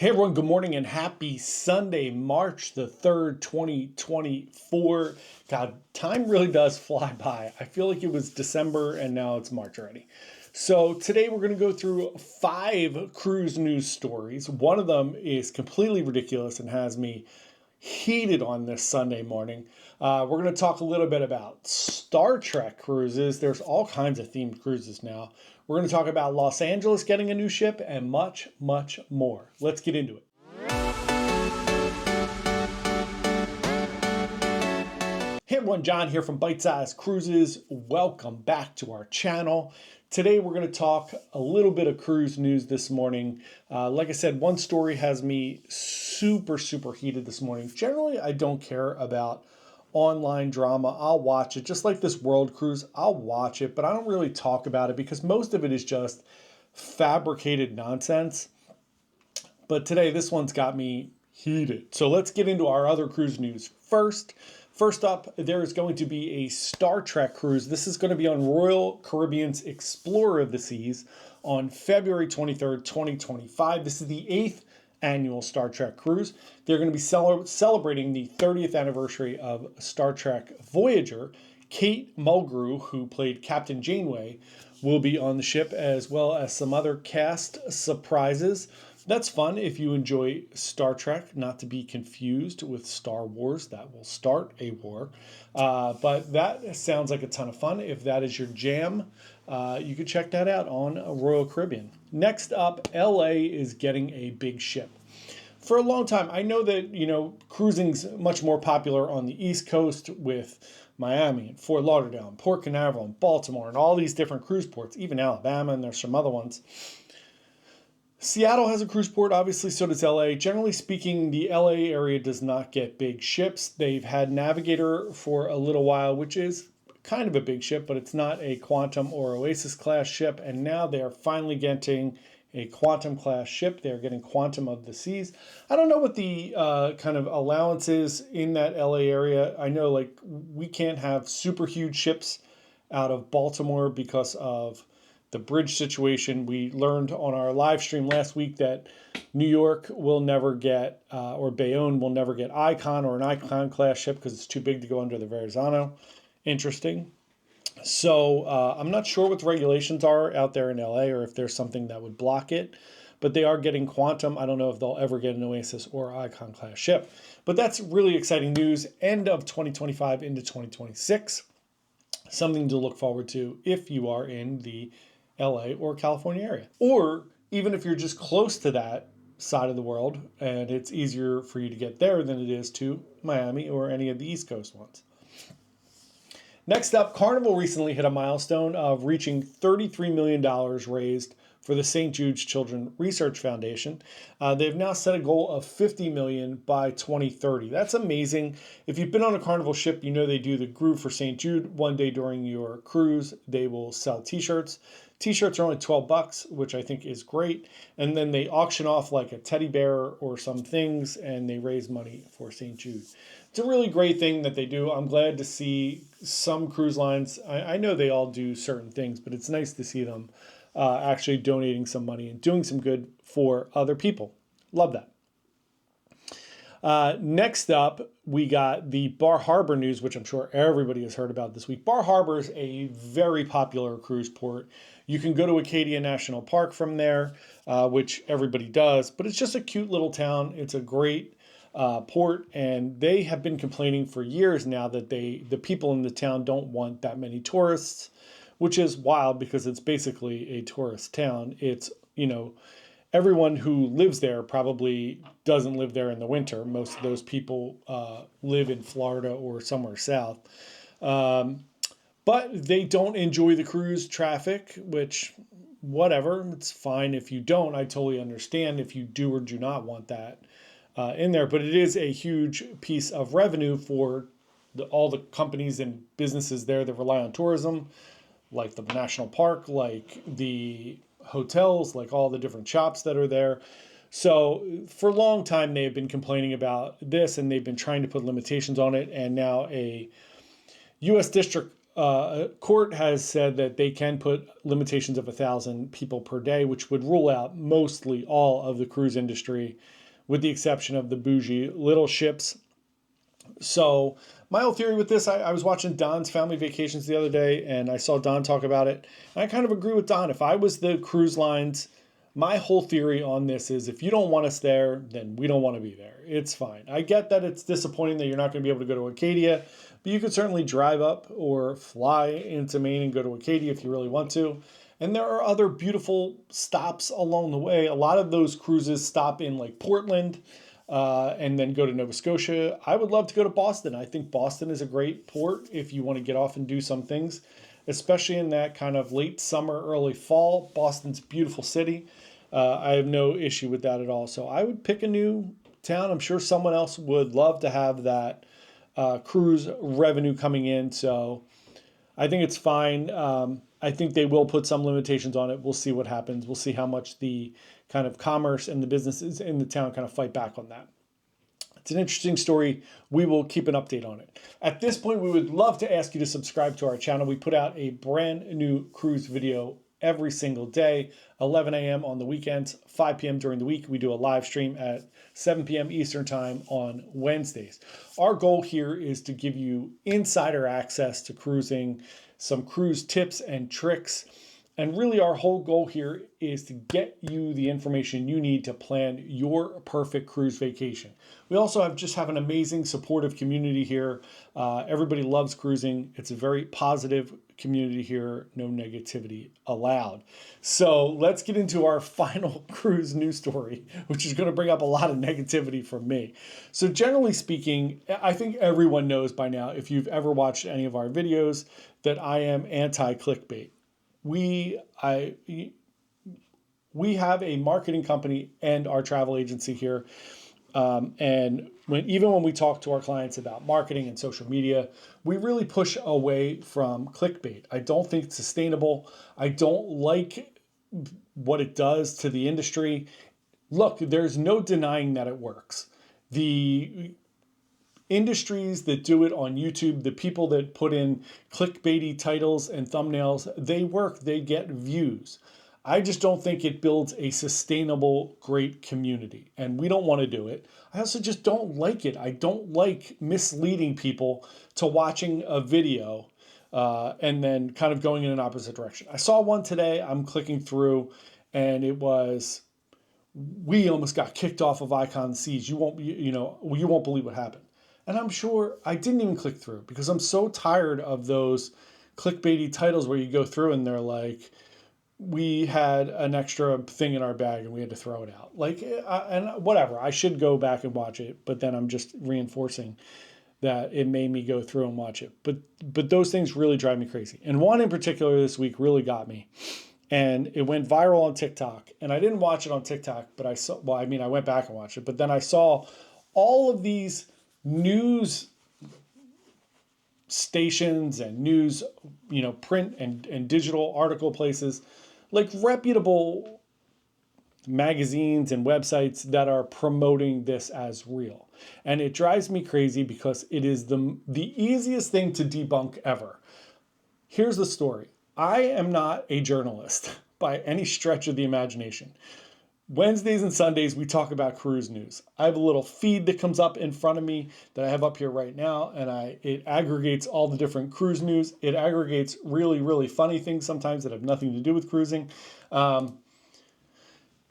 Hey everyone, good morning and happy Sunday, March the 3rd, 2024. God, time really does fly by. I feel like it was December and now it's March already. So today we're going to go through 5 cruise news stories. One of them is completely ridiculous and has me heated on this Sunday morning. We're going to talk a little bit about Star Trek cruises. There's all kinds of themed cruises now. We're going to talk about Los Angeles getting a new ship and much, much more. Let's get into it. Hey everyone, John here from Bite Size Cruises. Welcome back to our channel. Today we're going to talk a little bit of cruise news this morning. Like I said, one story has me super heated this morning. Generally, I don't care about online drama. I'll watch it. Just like this world cruise, I'll watch it, but I don't really talk about it because most of it is just fabricated nonsense. But today, this one's got me heated. So let's get into our other cruise news first. First up, there is going to be a Star Trek cruise. This is going to be on Royal Caribbean's Explorer of the Seas on February 23rd, 2025. This is the 8th annual Star Trek cruise. They're going to be celebrating the 30th anniversary of Star Trek Voyager. Kate Mulgrew, who played Captain Janeway, will be on the ship, as well as some other cast surprises. That's fun if you enjoy Star Trek, not to be confused with Star Wars. That will start a war. But that sounds like a ton of fun. If that is your jam, you can check that out on Royal Caribbean. Next up, LA is getting a big ship. For a long time, I know that, cruising's much more popular on the East Coast with Miami and Fort Lauderdale and Port Canaveral and Baltimore and all these different cruise ports, even Alabama, and there's some other ones. Seattle has a cruise port, obviously, so does LA. Generally speaking, the LA area does not get big ships. They've had Navigator for a little while, which is kind of a big ship, but it's not a Quantum or Oasis class ship. And now they are finally getting a Quantum class ship. They're getting Quantum of the Seas. I don't know what the kind of allowance is in that LA area. I know we can't have super huge ships out of Baltimore because of the bridge situation. We learned on our live stream last week that New York will never get, or Bayonne will never get Icon or an Icon class ship because it's too big to go under the Verrazano. Interesting. So I'm not sure what the regulations are out there in LA or if there's something that would block it, but they are getting Quantum. I don't know if they'll ever get an Oasis or Icon class ship, but that's really exciting news. End of 2025 into 2026. Something to look forward to if you are in the LA or California area, or even if you're just close to that side of the world and it's easier for you to get there than it is to Miami or any of the East Coast ones. Next up, Carnival recently hit a milestone of reaching $33 million raised for the St. Jude's Children's Research Foundation. They've now set a goal of $50 million by 2030. That's amazing. If you've been on a Carnival ship, you know they do the Groove for St. Jude. One day during your cruise, they will sell t-shirts. T-shirts are only $12, which I think is great. And then they auction off like a teddy bear or some things, and they raise money for St. Jude. It's a really great thing that they do. I'm glad to see some cruise lines. I know they all do certain things, but it's nice to see them actually donating some money and doing some good for other people. Love that. Next up, we got the Bar Harbor news, which I'm sure everybody has heard about this week. Bar Harbor is a very popular cruise port. You can go to Acadia National Park from there, which everybody does, but it's just a cute little town. It's a great port, and they have been complaining for years now that the people in the town don't want that many tourists, which is wild because it's basically a tourist town. It's, everyone who lives there probably doesn't live there in the winter. Most of those people live in Florida or somewhere south. But they don't enjoy the cruise traffic, which, whatever, it's fine if you don't. I totally understand if you do or do not want that in there. But it is a huge piece of revenue for all the companies and businesses there that rely on tourism, like the national park, like the hotels, like all the different shops that are there. So for a long time, they have been complaining about this, and they've been trying to put limitations on it. And now a U.S. District court has said that they can put limitations of 1,000 people per day, which would rule out mostly all of the cruise industry, with the exception of the bougie little ships. So my whole theory with this, I was watching Don's Family Vacations the other day, and I saw Don talk about it. And I kind of agree with Don. If I was the cruise lines, my whole theory on this is if you don't want us there, then we don't want to be there. It's fine. I get that it's disappointing that you're not going to be able to go to Acadia, but you could certainly drive up or fly into Maine and go to Acadia if you really want to. And there are other beautiful stops along the way. A lot of those cruises stop in like Portland, and then go to Nova Scotia. I would love to go to Boston. I think Boston is a great port if you want to get off and do some things, especially in that kind of late summer, early fall. Boston's a beautiful city. I have no issue with that at all. So I would pick a new town. I'm sure someone else would love to have that cruise revenue coming in. So I think it's fine. I think they will put some limitations on it. We'll see what happens. We'll see how much the kind of commerce and the businesses in the town kind of fight back on that. It's an interesting story. We will keep an update on it. At this point, we would love to ask you to subscribe to our channel. We put out a brand new cruise video every single day, 11 a.m. on the weekends, 5 p.m. during the week. We do a live stream at 7 p.m. Eastern time on Wednesdays. Our goal here is to give you insider access to cruising, some cruise tips and tricks. And really our whole goal here is to get you the information you need to plan your perfect cruise vacation. We also have an amazing supportive community here. Everybody loves cruising. It's a very positive community here. No negativity allowed. So let's get into our final cruise news story, which is going to bring up a lot of negativity from me. So generally speaking, I think everyone knows by now, if you've ever watched any of our videos, that I am anti-clickbait. We have a marketing company and our travel agency here. And even when we talk to our clients about marketing and social media, we really push away from clickbait. I don't think it's sustainable. I don't like what it does to the industry. Look, there's no denying that it works. The industries that do it on YouTube, the people that put in clickbaity titles and thumbnails, they work, they get views. I just don't think it builds a sustainable, great community, and we don't want to do it. I also just don't like it. I don't like misleading people to watching a video and then kind of going in an opposite direction. I saw one today, I'm clicking through, and it was, we almost got kicked off of Icon Seas. You won't believe what happened. And I'm sure I didn't even click through because I'm so tired of those clickbaity titles where you go through and they're like, we had an extra thing in our bag and we had to throw it out. Like, and whatever, I should go back and watch it, but then I'm just reinforcing that it made me go through and watch it. But those things really drive me crazy. And one in particular this week really got me. And it went viral on TikTok. And I didn't watch it on TikTok, but I went back and watched it. But then I saw all of these news stations and news, print and digital article places, like reputable magazines and websites that are promoting this as real. And it drives me crazy because it is the easiest thing to debunk ever. Here's the story. I am not a journalist by any stretch of the imagination. Wednesdays and Sundays, we talk about cruise news. I have a little feed that comes up in front of me that I have up here right now, and it aggregates all the different cruise news. It aggregates really, really funny things sometimes that have nothing to do with cruising.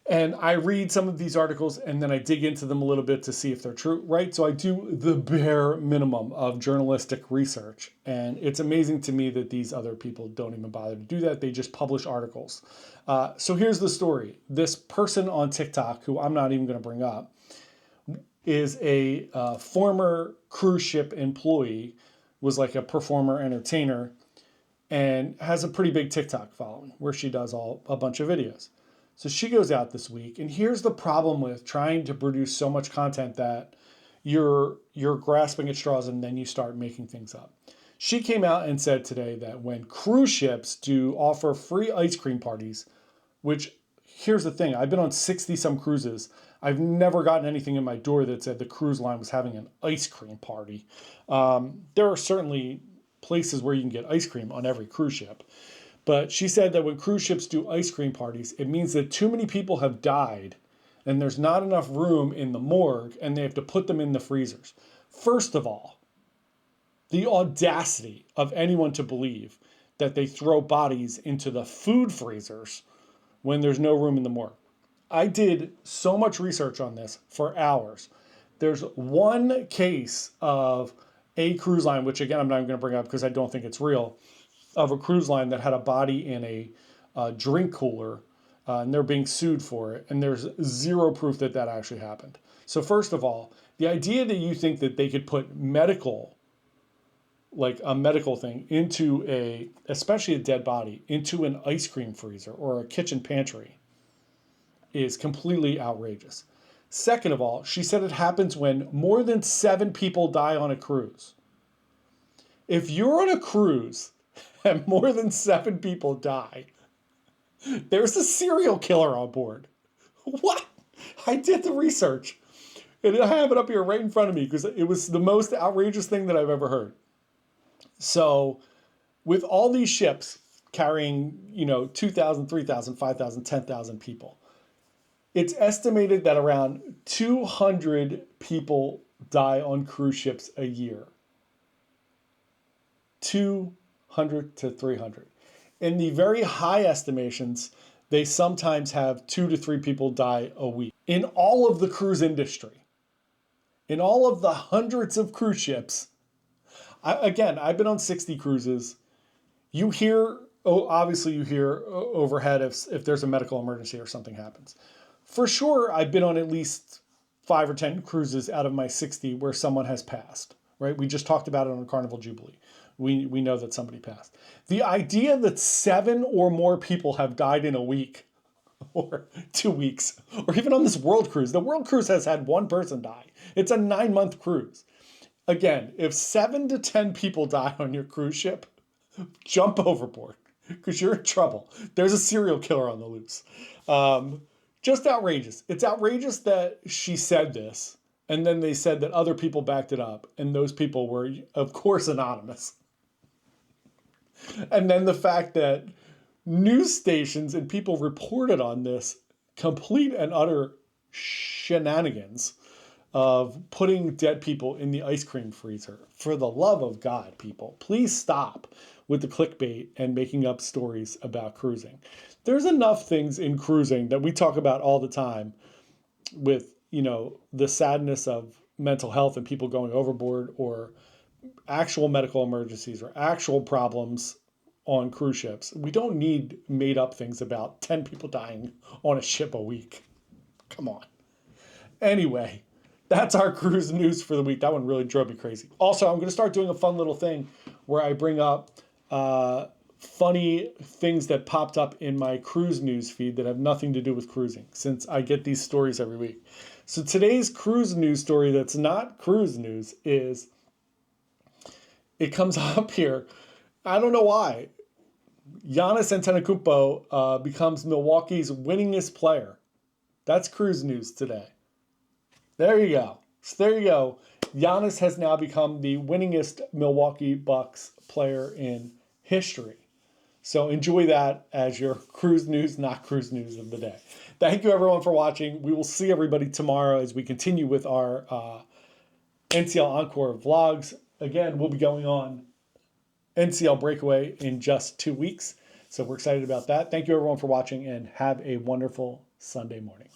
And I read some of these articles and then I dig into them a little bit to see if they're true, right? So I do the bare minimum of journalistic research. And it's amazing to me that these other people don't even bother to do that. They just publish articles. So here's the story. This person on TikTok, who I'm not even going to bring up, is a former cruise ship employee, was like a performer entertainer, and has a pretty big TikTok following where she does a bunch of videos. So she goes out this week, and here's the problem with trying to produce so much content that you're grasping at straws and then you start making things up. She came out and said today that when cruise ships do offer free ice cream parties, which here's the thing, I've been on 60 some cruises. I've never gotten anything in my door that said the cruise line was having an ice cream party. There are certainly places where you can get ice cream on every cruise ship. But she said that when cruise ships do ice cream parties, it means that too many people have died and there's not enough room in the morgue and they have to put them in the freezers. First of all, the audacity of anyone to believe that they throw bodies into the food freezers when there's no room in the morgue. I did so much research on this for hours. There's one case of a cruise line, which again, I'm not even going to bring up because I don't think it's real, of a cruise line that had a body in a drink cooler, and they're being sued for it. And there's zero proof that that actually happened. So first of all, the idea that you think that they could put medical, like a medical thing into especially a dead body, into an ice cream freezer or a kitchen pantry is completely outrageous. Second of all, she said it happens when more than 7 people die on a cruise. If you're on a cruise and more than 7 people die, there's a serial killer on board. What? I did the research. And I have it up here right in front of me because it was the most outrageous thing that I've ever heard. So with all these ships carrying, 2,000, 3,000, 5,000, 10,000 people, it's estimated that around 200 people die on cruise ships a year. 200 to 300. In the very high estimations, they sometimes have 2 to 3 people die a week. In all of the cruise industry, in all of the hundreds of cruise ships, I've been on 60 cruises. You hear, obviously you hear overhead if there's a medical emergency or something happens. For sure, I've been on at least 5 or 10 cruises out of my 60 where someone has passed, right? We just talked about it on Carnival Jubilee. We know that somebody passed. The idea that 7 or more people have died in a week or 2 weeks, or even on this world cruise. The world cruise has had 1 person die. It's a 9-month cruise. Again, if 7 to 10 people die on your cruise ship, jump overboard because you're in trouble. There's a serial killer on the loose. Just outrageous. It's outrageous that she said this, and then they said that other people backed it up, and those people were, of course, anonymous. And then the fact that news stations and people reported on this complete and utter shenanigans of putting dead people in the ice cream freezer. For the love of God, people, please stop with the clickbait and making up stories about cruising. There's enough things in cruising that we talk about all the time with, the sadness of mental health and people going overboard or actual medical emergencies or actual problems on cruise ships. We don't need made up things about 10 people dying on a ship a week. Come on. Anyway, that's our cruise news for the week. That one really drove me crazy. Also, I'm going to start doing a fun little thing where I bring up funny things that popped up in my cruise news feed that have nothing to do with cruising, since I get these stories every week. So today's cruise news story that's not cruise news is, it comes up here. I don't know why. Giannis Antetokounmpo becomes Milwaukee's winningest player. That's cruise news today. There you go. So there you go. Giannis has now become the winningest Milwaukee Bucks player in history. So enjoy that as your cruise news, not cruise news of the day. Thank you everyone for watching. We will see everybody tomorrow as we continue with our NCL Encore vlogs. Again, we'll be going on NCL Breakaway in just 2 weeks. So we're excited about that. Thank you everyone for watching and have a wonderful Sunday morning.